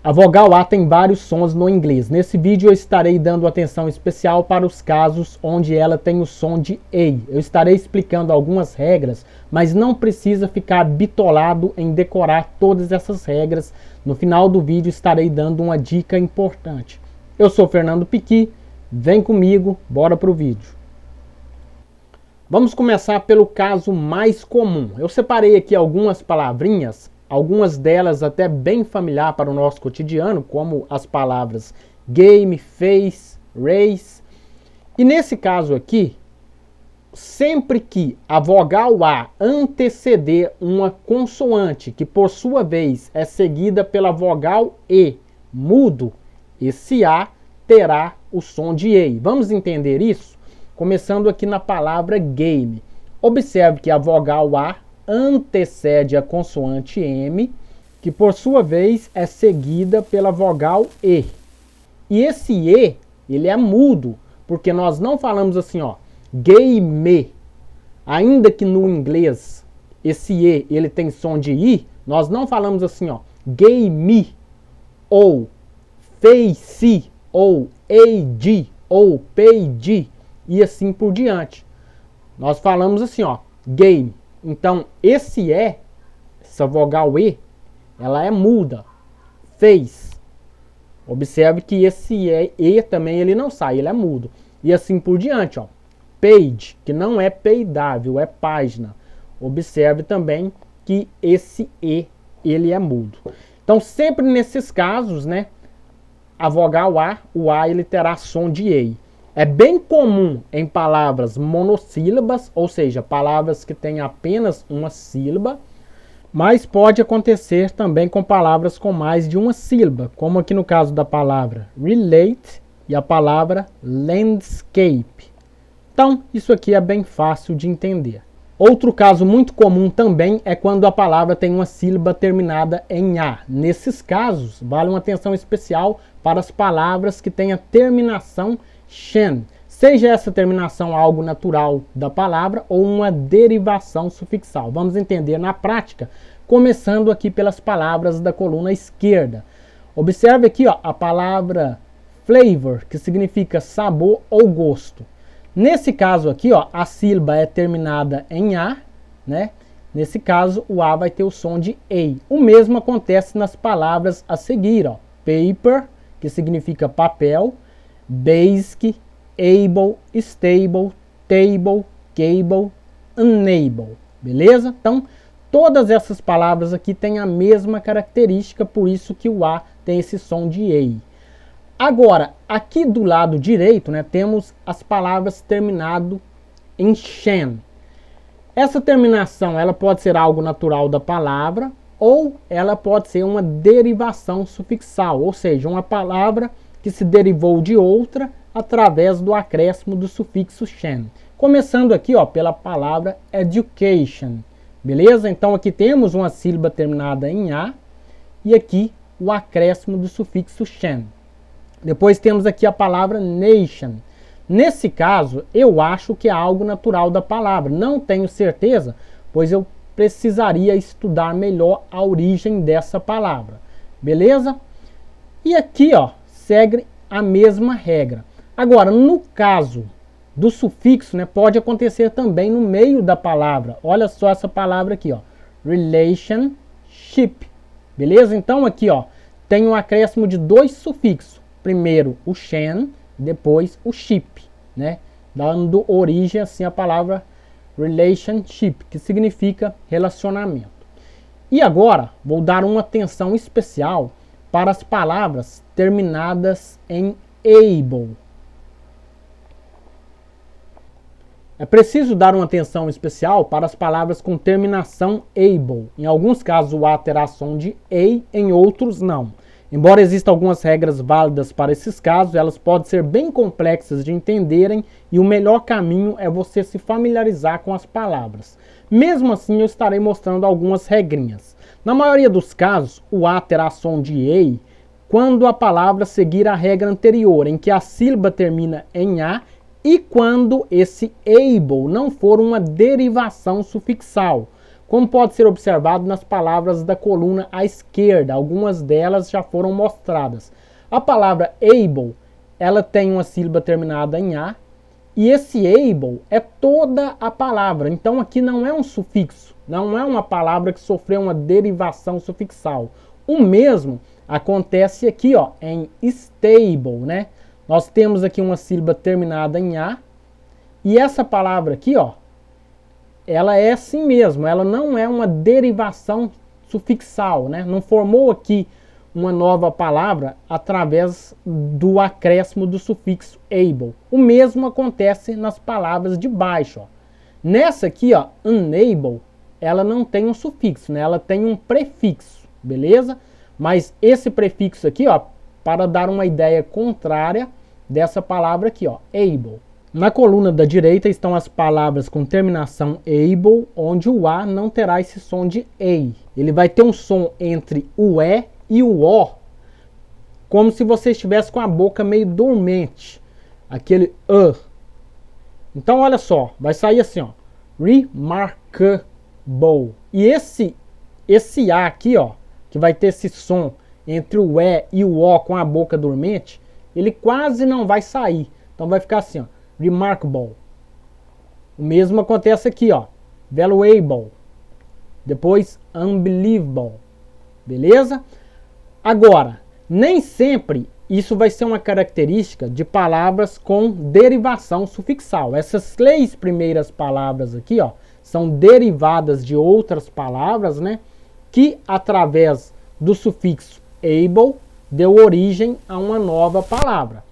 A vogal A tem vários sons no inglês. Nesse vídeo eu estarei dando atenção especial para os casos onde ela tem o som de A. Eu estarei explicando algumas regras, mas não precisa ficar bitolado em decorar todas essas regras. No final do vídeo estarei dando uma dica importante. Eu sou Fernando Piqui, vem comigo, bora pro vídeo. Vamos começar pelo caso mais comum. Eu separei aqui algumas palavrinhas, algumas delas até bem familiar para o nosso cotidiano, como as palavras game, face, race. E nesse caso aqui, sempre que a vogal A anteceder uma consoante, que por sua vez é seguida pela vogal E, mudo, esse A terá o som de E. Vamos entender isso? Começando aqui na palavra game. Observe que a vogal A antecede a consoante M, que por sua vez é seguida pela vogal E. E esse E, ele é mudo, porque nós não falamos assim, ó, game. Ainda que no inglês esse E, ele tem som de I, nós não falamos assim, ó, game, ou face, ou AD, ou page, e assim por diante. Nós falamos assim, ó, game. Então, esse E, essa vogal E, ela é muda. Face. Observe que esse E também ele não sai, ele é mudo. E assim por diante, ó. Page, que não é peidável, é página. Observe também que esse E, ele é mudo. Então, sempre nesses casos, né, a vogal A, o A, ele terá som de E. É bem comum em palavras monossílabas, ou seja, palavras que têm apenas uma sílaba, mas pode acontecer também com palavras com mais de uma sílaba, como aqui no caso da palavra relate e a palavra landscape. Então, isso aqui é bem fácil de entender. Outro caso muito comum também é quando a palavra tem uma sílaba terminada em A. Nesses casos, vale uma atenção especial para as palavras que têm a terminação shen, seja essa terminação algo natural da palavra ou uma derivação sufixal. Vamos entender na prática, começando aqui pelas palavras da coluna esquerda. Observe aqui, ó, a palavra flavor, que significa sabor ou gosto. Nesse caso aqui, ó, a sílaba é terminada em A, né? Nesse caso, o A vai ter o som de A. O mesmo acontece nas palavras a seguir, ó, paper, que significa papel, basic, able, stable, table, cable, unable. Beleza? Então, todas essas palavras aqui têm a mesma característica, por isso que o A tem esse som de A. Agora, aqui do lado direito, né, temos as palavras terminado em shen. Essa terminação, ela pode ser algo natural da palavra, ou ela pode ser uma derivação sufixal, ou seja, uma palavra que se derivou de outra através do acréscimo do sufixo shen. Começando aqui, ó, pela palavra education. Beleza? Então aqui temos uma sílaba terminada em A e aqui o acréscimo do sufixo shen. Depois temos aqui a palavra nation. Nesse caso, eu acho que é algo natural da palavra. Não tenho certeza, pois eu precisaria estudar melhor a origem dessa palavra. Beleza? E aqui, ó, segue a mesma regra. Agora, no caso do sufixo, né, pode acontecer também no meio da palavra. Olha só essa palavra aqui, ó, relationship. Beleza? Então aqui, ó, tem um acréscimo de dois sufixos. Primeiro o shen, depois o ship, né? Dando origem assim à palavra relationship, que significa relacionamento. E agora, vou dar uma atenção especial para as palavras terminadas em able. É preciso dar uma atenção especial para as palavras com terminação able. Em alguns casos o A terá som de A, em outros não. Embora existam algumas regras válidas para esses casos, elas podem ser bem complexas de entenderem e o melhor caminho é você se familiarizar com as palavras. Mesmo assim, eu estarei mostrando algumas regrinhas. Na maioria dos casos, o A terá som de A quando a palavra seguir a regra anterior, em que a sílaba termina em A, e quando esse able não for uma derivação sufixal. como pode ser observado nas palavras da coluna à esquerda. Algumas delas já foram mostradas. A palavra able, ela tem uma sílaba terminada em A, e esse able é toda a palavra. Então aqui não é um sufixo, não é uma palavra que sofreu uma derivação sufixal. O mesmo acontece aqui, ó, em stable, né? Nós temos aqui uma sílaba terminada em A, e essa palavra aqui, ó, ela é assim mesmo, ela não é uma derivação sufixal, né? Não formou aqui uma nova palavra através do acréscimo do sufixo able. O mesmo acontece nas palavras de baixo, ó. Nessa aqui, ó, unable, ela não tem um sufixo, né? Ela tem um prefixo, beleza? Mas esse prefixo aqui, ó, para dar uma ideia contrária dessa palavra aqui, ó, able. Na coluna da direita estão as palavras com terminação able, onde o A não terá esse som de EI. Ele vai ter um som entre o E e o O, como se você estivesse com a boca meio dormente. Aquele Então, olha só, vai sair assim, ó, remarkable. E esse A aqui, ó, que vai ter esse som entre o E e o O com a boca dormente, ele quase não vai sair. Então vai ficar assim, ó, remarkable. O mesmo acontece aqui, ó, valuable. Depois unbelievable. Beleza? Agora, nem sempre isso vai ser uma característica de palavras com derivação sufixal. Essas 3 primeiras palavras aqui, ó, são derivadas de outras palavras, né, que através do sufixo able deu origem a uma nova palavra.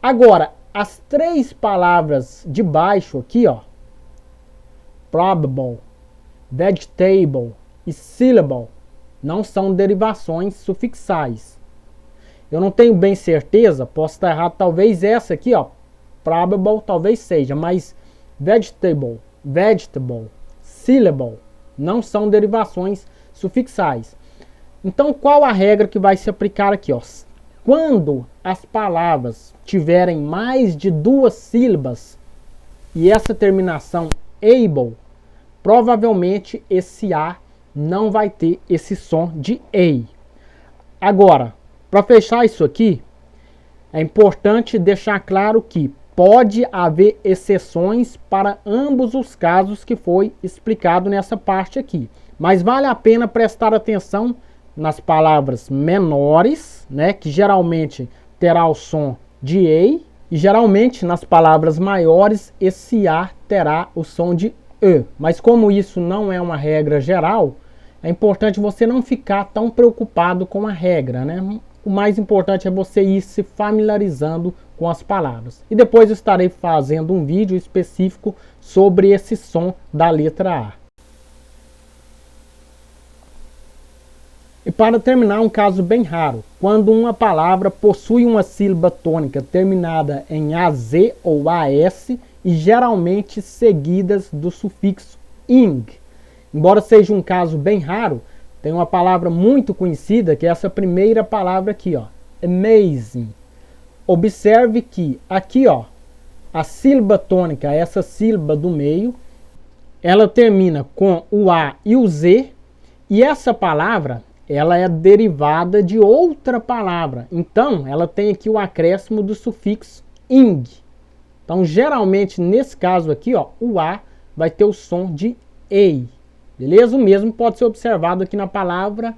Agora, as 3 palavras de baixo aqui, ó, probable, vegetable e syllable, não são derivações sufixais. Eu não tenho bem certeza, posso estar errado, talvez essa aqui, ó, probable, talvez seja, mas vegetable, syllable, não são derivações sufixais. Então, qual a regra que vai se aplicar aqui, ó? Quando as palavras tiverem mais de 2 sílabas e essa terminação able, provavelmente esse A não vai ter esse som de EI. Agora, para fechar isso aqui, é importante deixar claro que pode haver exceções para ambos os casos que foi explicado nessa parte aqui. Mas vale a pena prestar atenção nas palavras menores, né, que geralmente terá o som de EI, e geralmente nas palavras maiores esse A terá o som de E. Mas como isso não é uma regra geral, é importante você não ficar tão preocupado com a regra, né? O mais importante é você ir se familiarizando com as palavras. E depois eu estarei fazendo um vídeo específico sobre esse som da letra A. E para terminar, um caso bem raro, quando uma palavra possui uma sílaba tônica terminada em AZ ou AS e geralmente seguidas do sufixo ing. Embora seja um caso bem raro, tem uma palavra muito conhecida que é essa primeira palavra aqui, ó, amazing. Observe que aqui, ó, a sílaba tônica, essa sílaba do meio, ela termina com o A e o Z, e essa palavra ela é derivada de outra palavra. Então, ela tem aqui o acréscimo do sufixo ing. Então, geralmente, nesse caso aqui, ó, o A vai ter o som de EI. Beleza? O mesmo pode ser observado aqui na palavra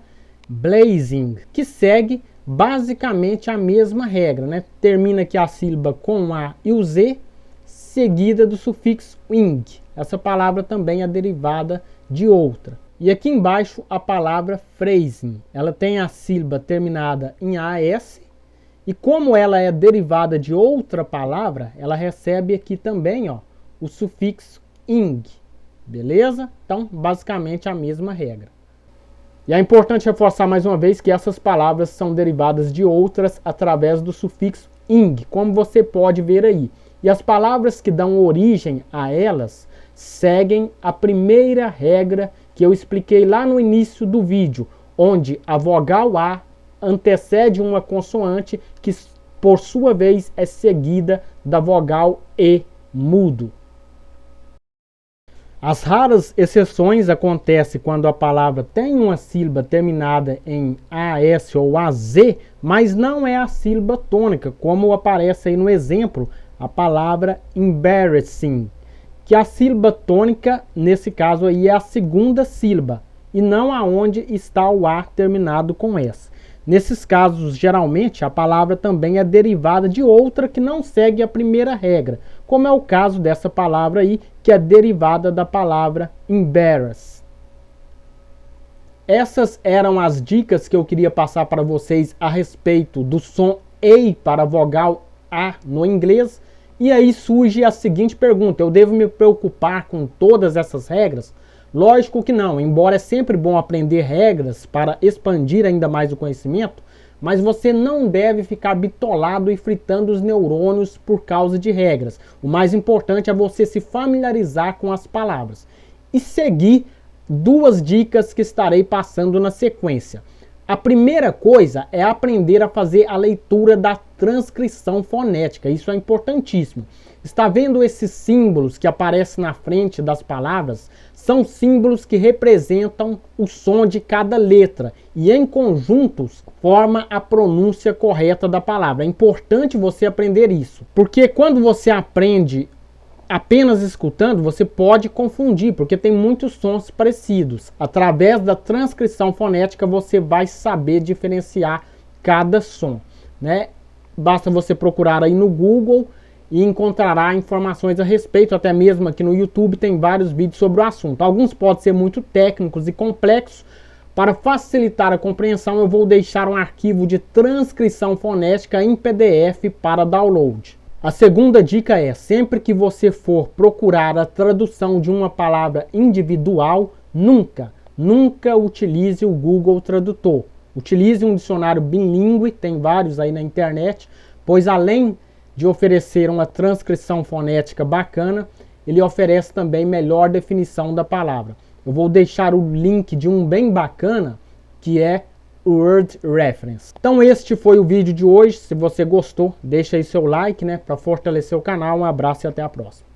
blazing, que segue basicamente a mesma regra, né? Termina aqui a sílaba com o A e o Z, seguida do sufixo ing. Essa palavra também é derivada de outra. E aqui embaixo a palavra phrasing. Ela tem a sílaba terminada em AS. E como ela é derivada de outra palavra, ela recebe aqui também, ó, o sufixo ing. Beleza? Então, basicamente a mesma regra. E é importante reforçar mais uma vez que essas palavras são derivadas de outras através do sufixo ing, como você pode ver aí. E as palavras que dão origem a elas seguem a primeira regra que eu expliquei lá no início do vídeo, onde a vogal A antecede uma consoante que, por sua vez, é seguida da vogal E mudo. As raras exceções acontecem quando a palavra tem uma sílaba terminada em AS ou AZ, mas não é a sílaba tônica, como aparece aí no exemplo, a palavra embarrassing, que a sílaba tônica, nesse caso aí, é a segunda sílaba, e não aonde está o A terminado com S. Nesses casos, geralmente, a palavra também é derivada de outra que não segue a primeira regra, como é o caso dessa palavra aí, que é derivada da palavra embarrass. Essas eram as dicas que eu queria passar para vocês a respeito do som EI para a vogal A no inglês. E aí surge a seguinte pergunta: eu devo me preocupar com todas essas regras? Lógico que não, embora é sempre bom aprender regras para expandir ainda mais o conhecimento, mas você não deve ficar bitolado e fritando os neurônios por causa de regras. O mais importante é você se familiarizar com as palavras e seguir duas dicas que estarei passando na sequência. A primeira coisa é aprender a fazer a leitura da transcrição fonética. Isso é importantíssimo. Está vendo esses símbolos que aparecem na frente das palavras? São símbolos que representam o som de cada letra e em conjuntos forma a pronúncia correta da palavra. É importante você aprender isso, porque quando você aprende apenas escutando, você pode confundir, porque tem muitos sons parecidos. Através da transcrição fonética, você vai saber diferenciar cada som, né? Basta você procurar aí no Google e encontrará informações a respeito, até mesmo aqui no YouTube tem vários vídeos sobre o assunto. Alguns podem ser muito técnicos e complexos. Para facilitar a compreensão, eu vou deixar um arquivo de transcrição fonética em PDF para download. A segunda dica é: sempre que você for procurar a tradução de uma palavra individual, nunca utilize o Google Tradutor. Utilize um dicionário bilíngue, tem vários aí na internet, pois além de oferecer uma transcrição fonética bacana, ele oferece também melhor definição da palavra. Eu vou deixar o link de um bem bacana, que é o Word Reference. Então este foi o vídeo de hoje. Se você gostou, deixa aí seu like, né, para fortalecer o canal. Um abraço e até a próxima.